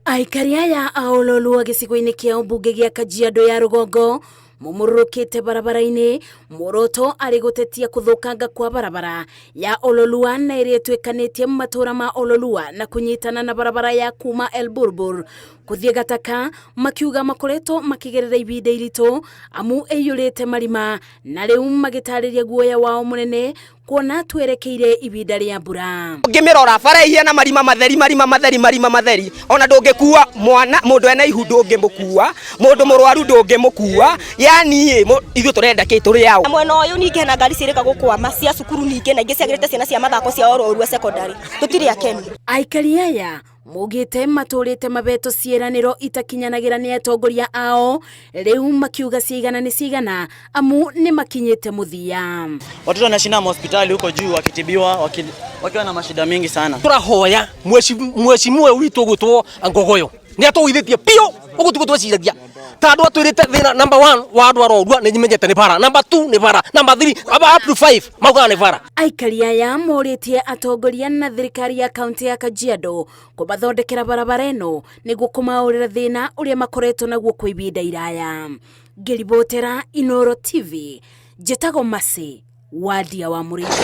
Aikari aya a Ololua gĩcigo-inĩ kĩa ũmbunge gĩa Kajiado ya Rũgongo mumurukite barabara-inĩ muoroto arĩ gũtetia kũthũkanga kwa barabara ya Ololua na ĩrĩa ĩtuĩkanĩtie matura ma Ololua na kunyitana na barabara ya kuma El Burbur kuthie Gataka, makiuga makoretwo makĩgerera ibinda iritũ amu ĩiyũrĩte marima na rĩu magĩtarĩria guoya wao mũnene kuona twerekeire ibinda rĩa mbura. Ngĩmĩrora bara ihana marima matheri ona ndũngĩkua mwana mũndũ ena ihu ndũngĩmũkua mũndũ mũrwaru ndũngĩmũkua yani ithuĩ tũrenda kĩ tũrĩ yao. Mwena ũyũ ningĩ hena ngari cirĩka gũkwama cia cukuru ningĩ na ingĩ ciagĩrĩte ciana cia mathako cia Ololua secondary tũtirĩ akenu. Aikari aya mugite matũrĩte mabeto ciĩranĩro itakinyanagĩra nĩ atongoria ao rĩu makiuga ciigana nĩ ciigana amu nĩ makinyĩte mũthia. Watoto wanashinda hospitali huko juu wakitibiwa wakiwa na mashida mingi sana. Turahoya mheshimiwa witũ gũtwo Ngogoyo nĩ atũithĩtie pio ũgũtuko tweciragia tandũ atwĩrĩte thĩna number 1 wa andũ arorua nĩ nyimenyete nĩ bara, number 2 nĩ bara, number 3 up to 5 maugaga nĩ bara. Aikari aya morĩtie atongoria na thirikari ya kaunti ya Kajiado kũmathondekera barabara ĩno nĩguo kũmaũrĩra thĩna ũrĩa makoretwo naguo kwa ibinda iraya. Ngĩribotera Inooro TV, njĩtagwo Mercy Wadia wa Mũrĩithi.